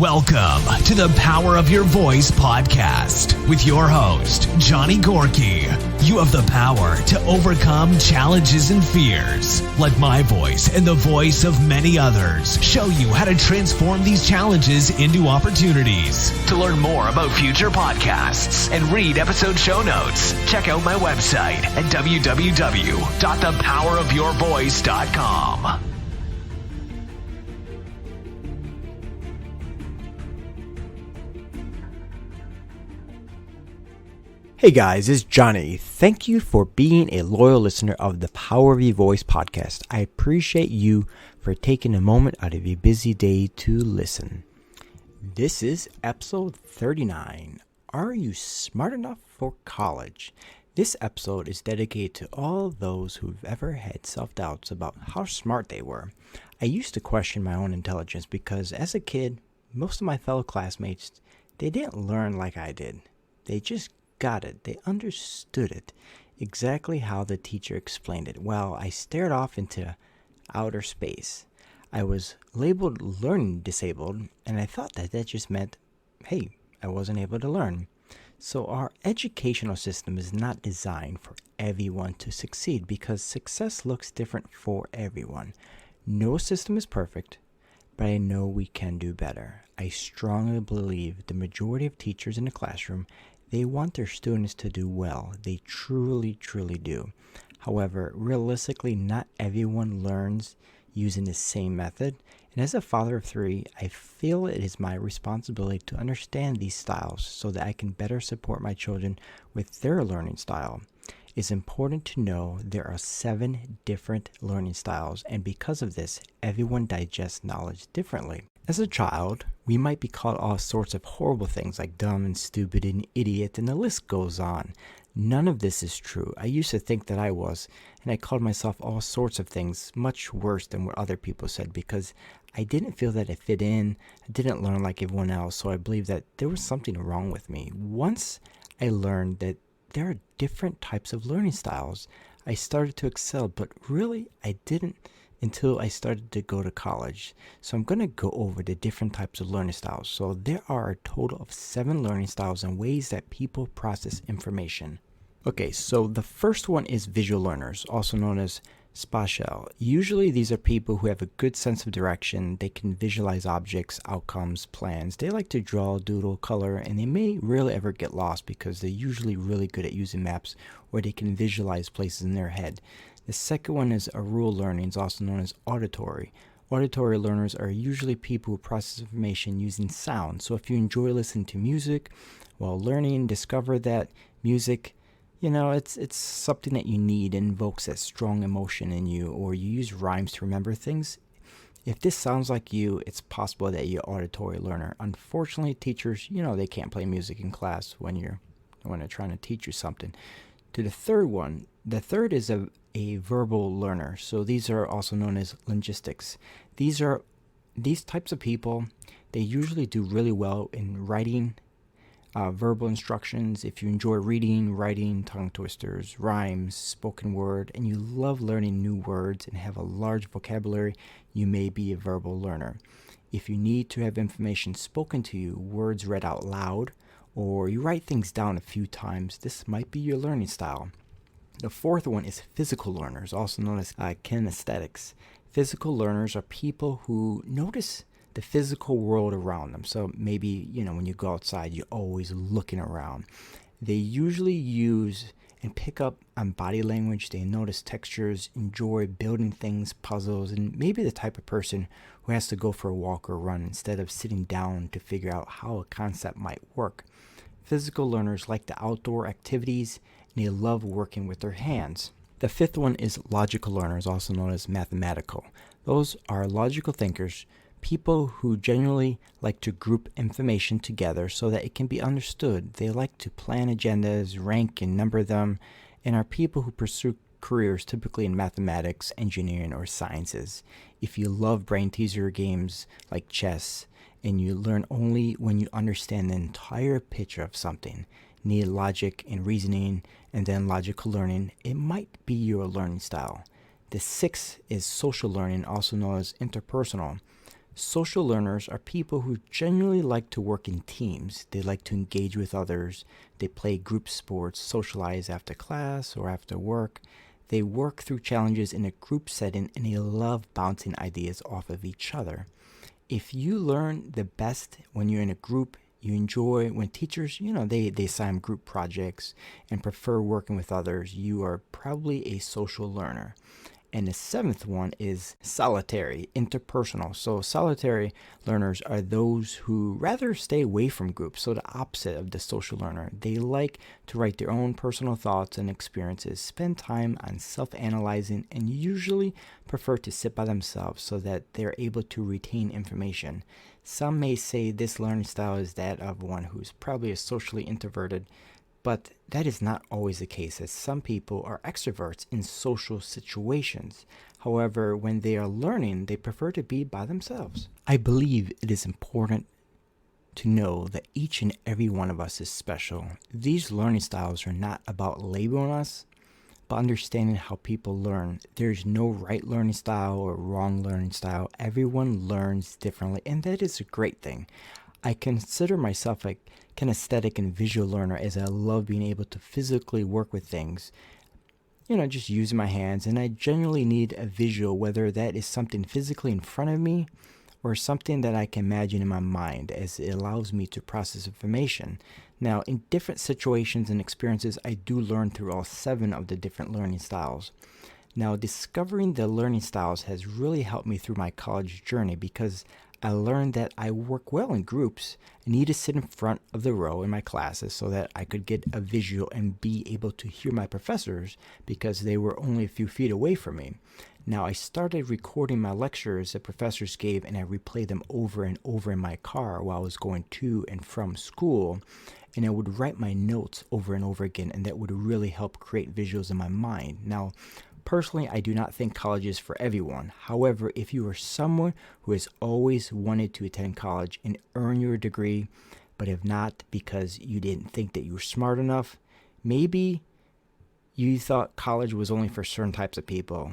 Welcome to the Power of Your Voice podcast with your host, Johnny Gorky. You have the power to overcome challenges and fears. Let my voice and the voice of many others show you how to transform these challenges into opportunities. To learn more about future podcasts and read episode show notes, check out my website at www.thepowerofyourvoice.com. Hey guys, it's Johnny. Thank you for being a loyal listener of the Power of Your Voice podcast. I appreciate you for taking a moment out of your busy day to listen. This is episode 39. Are you smart enough for college? This episode is dedicated to all those who've ever had self-doubts about how smart they were. I used to question my own intelligence because as a kid, most of my fellow classmates, they didn't learn like I did. They just got it. They understood it exactly how the teacher explained it. Well, I stared off into outer space. I was labeled learning disabled, and I thought that just meant, hey, I wasn't able to learn. So our educational system is not designed for everyone to succeed because success looks different for everyone. No system is perfect, but I know we can do better. I strongly believe the majority of teachers in the classroom, they want their students to do well. They truly, truly do. However, realistically, not everyone learns using the same method. And as a father of three, I feel it is my responsibility to understand these styles so that I can better support my children with their learning style. It's important to know there are 7 different learning styles, and because of this, everyone digests knowledge differently. As a child, we might be called all sorts of horrible things like dumb and stupid and idiot, and the list goes on. None of this is true. I used to think that I was, and I called myself all sorts of things much worse than what other people said because I didn't feel that I fit in. I didn't learn like everyone else, so I believed that there was something wrong with me. Once I learned that there are different types of learning styles, I started to excel, but really I didn't until I started to go to college. So I'm going to go over the different types of learning styles. So there are a total of 7 learning styles and ways that people process information. Okay, so the first one is visual learners, also known as spatial. Usually these are people who have a good sense of direction. They can visualize objects, outcomes, plans. They like to draw, doodle, color, and they may rarely ever get lost because they're usually really good at using maps or they can visualize places in their head. The second one is aural learning, also known as auditory. Auditory learners are usually people who process information using sound. So if you enjoy listening to music while learning, discover that music, it's something that you need and invokes that strong emotion in you, or you use rhymes to remember things. If this sounds like you, it's possible that you're an auditory learner. Unfortunately, teachers, they can't play music in class when they're trying to teach you something. To the third one, the third is a verbal learner. So these are also known as linguistics. These types of people, they usually do really well in writing verbal instructions. If you enjoy reading, writing, tongue twisters, rhymes, spoken word, and you love learning new words and have a large vocabulary, you may be a verbal learner. If you need to have information spoken to you, words read out loud, or you write things down a few times, this might be your learning style. The fourth one is physical learners, also known as kinesthetics. Physical learners are people who notice the physical world around them. So maybe, when you go outside, you're always looking around. They usually use and pick up on body language. They notice textures, enjoy building things, puzzles, and maybe the type of person who has to go for a walk or run instead of sitting down to figure out how a concept might work. Physical learners like the outdoor activities, and they love working with their hands. The fifth one is logical learners, also known as mathematical. Those are logical thinkers, people who generally like to group information together so that it can be understood. They like to plan agendas, rank and number them, and are people who pursue careers typically in mathematics, engineering, or sciences. If you love brain teaser games like chess, and you learn only when you understand the entire picture of something, need logic and reasoning, and then logical learning, it might be your learning style. The sixth is social learning, also known as interpersonal. Social learners are people who genuinely like to work in teams. They like to engage with others. They play group sports, socialize after class or after work. They work through challenges in a group setting, and they love bouncing ideas off of each other. If you learn the best when you're in a group, you enjoy when teachers, they assign group projects and prefer working with others, you are probably a social learner. And the seventh one is solitary interpersonal. So solitary learners are those who rather stay away from groups. So the opposite of the social learner. They like to write their own personal thoughts and experiences, spend time on self-analyzing, and usually prefer to sit by themselves so that they're able to retain information. Some may say this learning style is that of one who's probably a socially introverted, but that is not always the case, as some people are extroverts in social situations. However, when they are learning, they prefer to be by themselves. I believe it is important to know that each and every one of us is special. These learning styles are not about labeling us, but understanding how people learn. There's no right learning style or wrong learning style. Everyone learns differently, and that is a great thing. I consider myself a kinesthetic and visual learner, as I love being able to physically work with things, just using my hands, and I genuinely need a visual, whether that is something physically in front of me or something that I can imagine in my mind, as it allows me to process information. Now, in different situations and experiences, I do learn through all 7 of the different learning styles. Now, discovering the learning styles has really helped me through my college journey, because I learned that I work well in groups. I need to sit in front of the row in my classes so that I could get a visual and be able to hear my professors, because they were only a few feet away from me. Now, I started recording my lectures that professors gave, and I replayed them over and over in my car while I was going to and from school. And I would write my notes over and over again, and that would really help create visuals in my mind. Now, personally, I do not think college is for everyone. However, if you are someone who has always wanted to attend college and earn your degree, but have not because you didn't think that you were smart enough, maybe you thought college was only for certain types of people,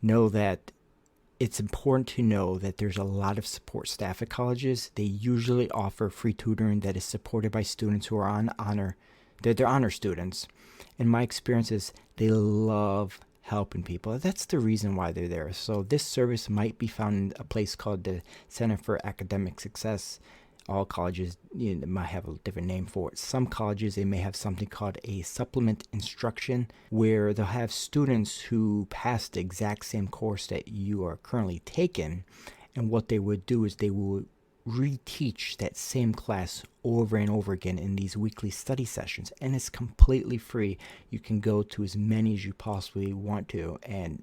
know that it's important to know that there's a lot of support staff at colleges. They usually offer free tutoring that is supported by students who are on honor. They're honor students. In my experiences, they love helping people. That's the reason why they're there. So this service might be found in a place called the Center for Academic Success. All colleges might have a different name for it. Some colleges, they may have something called a supplement instruction, where they'll have students who pass the exact same course that you are currently taking. And what they would do is they will reteach that same class over and over again in these weekly study sessions, and it's completely free. You can go to as many as you possibly want to, and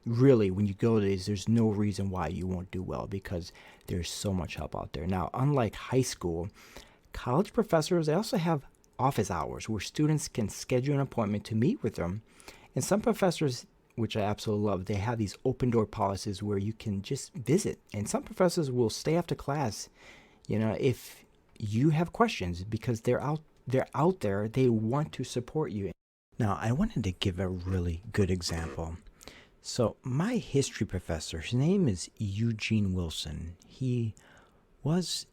really, when you go to these, there's no reason why you won't do well, because there's so much help out there. Now, unlike high school, college professors, they also have office hours where students can schedule an appointment to meet with them. And some professors, which I absolutely love, they have these open door policies where you can just visit. And some professors will stay after class, if you have questions, because they're out there, they want to support you. Now, I wanted to give a really good example. So my history professor, his name is Eugene Wilson. He was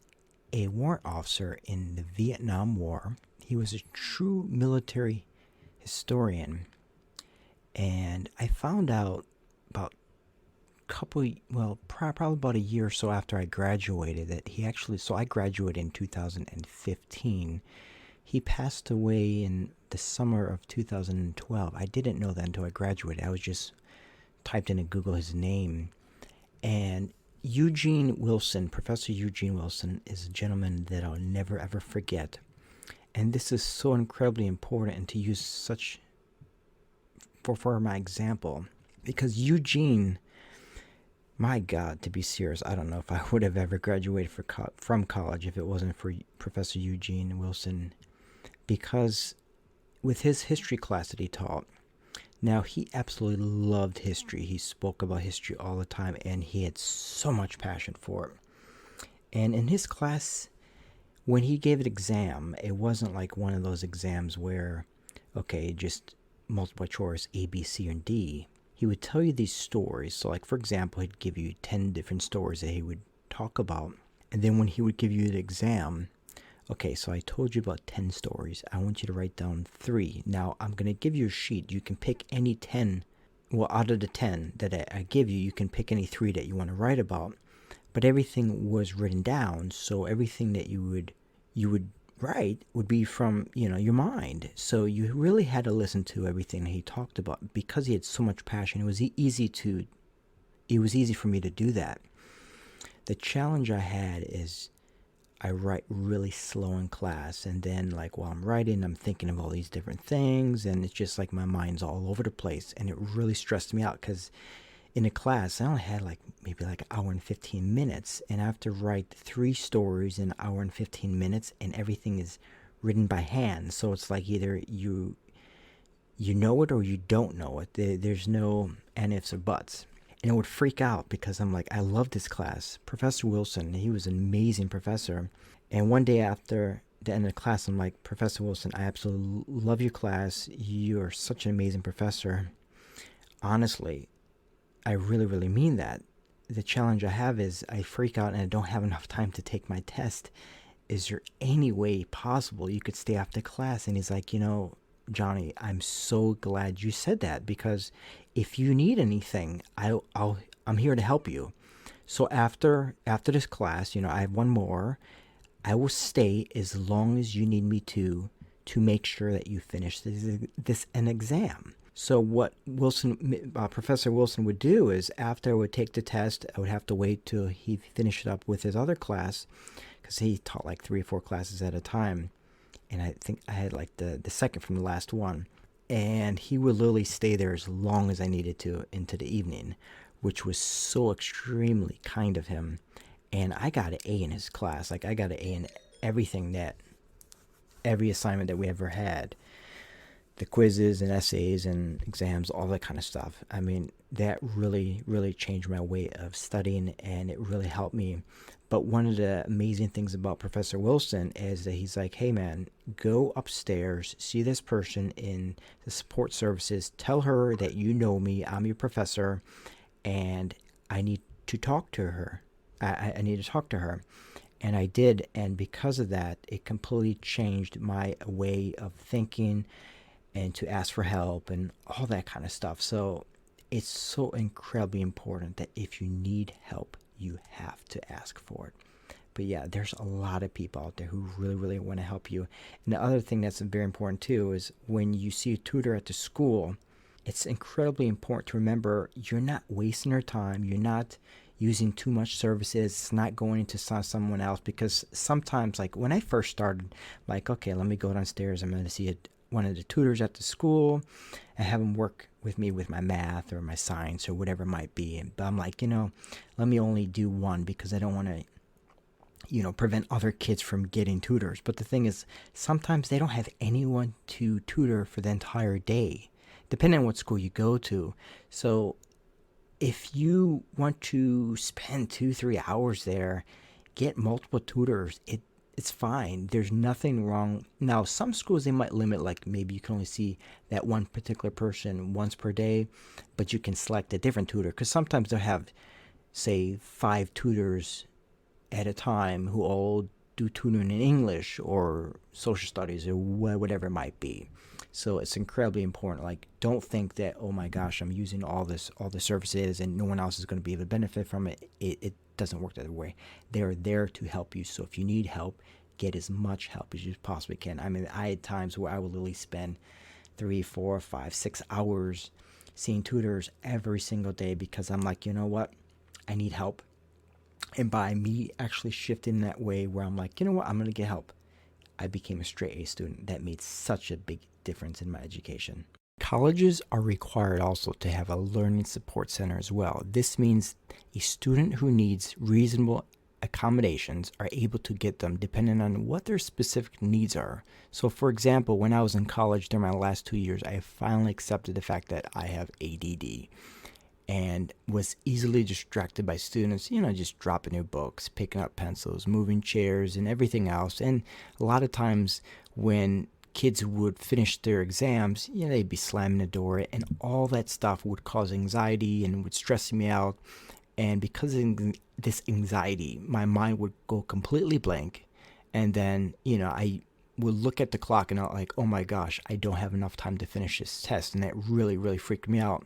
a warrant officer in the Vietnam War. He was a true military historian. And I found out probably about a year or so after I graduated, that I graduated in 2015. He passed away in the summer of 2012. I didn't know that until I graduated. I was just typed in Google his name. And Eugene Wilson, Professor Eugene Wilson, is a gentleman that I'll never ever forget. And this is so incredibly important, and to use such for my example, because Eugene, my God, to be serious, I don't know if I would have ever graduated from college if it wasn't for Professor Eugene Wilson, because with his history class that he taught, now he absolutely loved history. He spoke about history all the time, and he had so much passion for it. And in his class, when he gave an exam, it wasn't like one of those exams where, okay, just multiple choice A, B, C, and D. He would tell you these stories. So, like, for example, he'd give you 10 different stories that he would talk about. And then when he would give you the exam, okay, so I told you about 10 stories. I want you to write down 3. Now, I'm going to give you a sheet. You can pick any 10. Well, out of the 10 that I give you, you can pick any 3 that you want to write about. But everything was written down, so everything that you would write would be from, your mind. So you really had to listen to everything that he talked about. Because he had so much passion, it was easy for me to do that. The challenge I had is I write really slow in class, and then while I'm writing, I'm thinking of all these different things, and it's just my mind's all over the place, and it really stressed me out because in a class I only had maybe an hour and 15 minutes, and I have to write 3 stories in an hour and 15 minutes, and everything is written by hand. So it's either you know it or you don't know it. There's no and ifs or buts. And I would freak out because I'm I love this class. Professor Wilson, he was an amazing professor. And one day after the end of the class, I'm like, Professor Wilson, I absolutely love your class. You are such an amazing professor. Honestly, I really, really mean that. The challenge I have is I freak out and I don't have enough time to take my test. Is there any way possible you could stay after class? And he's like, Johnny, I'm so glad you said that, because if you need anything, I'm here to help you. So after this class, I have one more. I will stay as long as you need me to make sure that you finish an exam. So what Professor Wilson would do is, after I would take the test, I would have to wait till he finished it up with his other class, because he taught 3 or 4 classes at a time. And I think I had the second from the last one. And he would literally stay there as long as I needed to into the evening, which was so extremely kind of him. And I got an A in his class. I got an A in every assignment that we ever had. The quizzes and essays and exams, all that kind of stuff. I mean, that really, really changed my way of studying, and it really helped me. But one of the amazing things about Professor Wilson is that he's like, hey man, go upstairs, see this person in the support services, tell her that you know me, I'm your professor, and I need to talk to her. I need to talk to her. And I did, and because of that, it completely changed my way of thinking, and to ask for help and all that kind of stuff. So it's so incredibly important that if you need help, you have to ask for it. But yeah, there's a lot of people out there who really, really want to help you. And the other thing that's very important too is when you see a tutor at the school, it's incredibly important to remember you're not wasting their time. You're not using too much services. It's not going into someone else, because sometimes, when I first started, okay, let me go downstairs. I'm going to see one of the tutors at the school and have them work with me with my math or my science or whatever it might be. But I'm like, let me only do one, because I don't want to, prevent other kids from getting tutors. But the thing is, sometimes they don't have anyone to tutor for the entire day, depending on what school you go to. So if you want to spend 2-3 hours there, get multiple tutors. It's fine. There's nothing wrong. Now, some schools, they might limit, maybe you can only see that one particular person once per day, but you can select a different tutor, because sometimes they'll have, say, 5 tutors at a time who all do tutoring in English or social studies or whatever it might be. So it's incredibly important. Don't think that, oh my gosh, I'm using all the services and no one else is going to be able to benefit from it. It doesn't work that way. They're there to help you. So if you need help, get as much help as you possibly can. I mean, I had times where I would literally spend 3, 4, 5, 6 hours seeing tutors every single day, because I'm like, you know what? I need help. And by me actually shifting that way where I'm like, you know what? I'm going to get help, I became a straight A student. That made such a big difference in my education. Colleges are required also to have a learning support center as well. This means a student who needs reasonable accommodations are able to get them depending on what their specific needs are. So for example, when I was in college during my last 2 years, I finally accepted the fact that I have ADD and was easily distracted by students, just dropping their books, picking up pencils, moving chairs and everything else. And a lot of times when kids would finish their exams, they'd be slamming the door, and all that stuff would cause anxiety and would stress me out. And because of this anxiety, my mind would go completely blank. And then, I would look at the clock and I'm like, oh my gosh, I don't have enough time to finish this test. And that really, really freaked me out.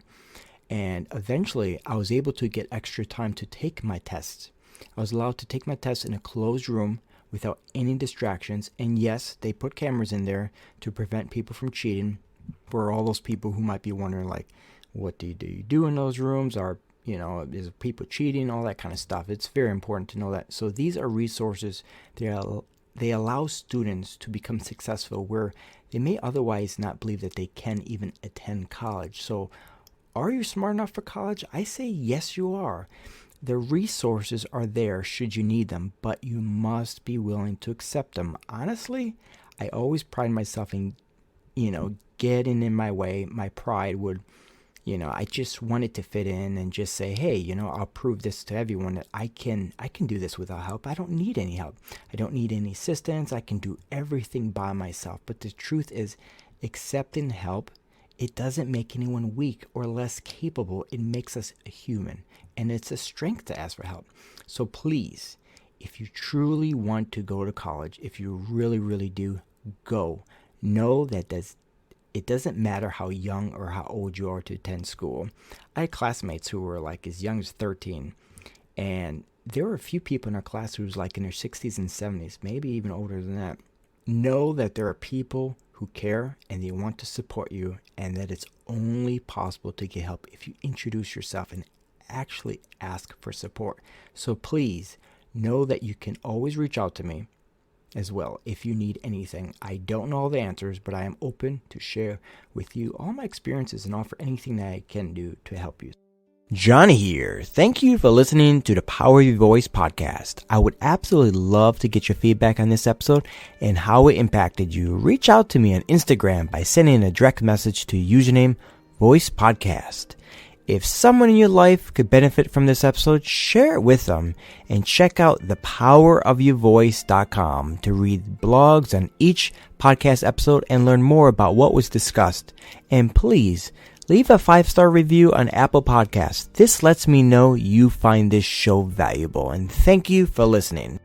And eventually, I was able to get extra time to take my tests. I was allowed to take my tests in a closed room without any distractions. And yes, they put cameras in there to prevent people from cheating. For all those people who might be wondering, like, what do you do in those rooms? Is people cheating? All that kind of stuff. It's very important to know that. So these are resources. They allow students to become successful where they may otherwise not believe that they can even attend college. So are you smart enough for college? I say yes, you are. The resources are there should you need them, but you must be willing to accept them. Honestly, I always pride myself in, getting in my way. My pride would, I just wanted to fit in and just say, hey, I'll prove this to everyone that I can do this without help. I don't need any help. I don't need any assistance. I can do everything by myself. But the truth is, accepting help, it doesn't make anyone weak or less capable. It makes us a human. And it's a strength to ask for help. So please, if you truly want to go to college, if you really, really do, go. Know that it doesn't matter how young or how old you are to attend school. I had classmates who were like as young as 13. And there were a few people in our class who was like in their 60s and 70s, maybe even older than that. Know that there are people who care and they want to support you, and that it's only possible to get help if you introduce yourself and actually ask for support. So please know that you can always reach out to me as well if you need anything. I don't know all the answers, but I am open to share with you all my experiences and offer anything that I can do to help you. Johnny here. Thank you for listening to the Power of Your Voice podcast. I would absolutely love to get your feedback on this episode and how it impacted you. Reach out to me on Instagram by sending a direct message to username Voice Podcast. If someone in your life could benefit from this episode, share it with them, and check out thepowerofyourvoice.com to read blogs on each podcast episode and learn more about what was discussed. And please, leave a 5-star review on Apple Podcasts. This lets me know you find this show valuable, and thank you for listening.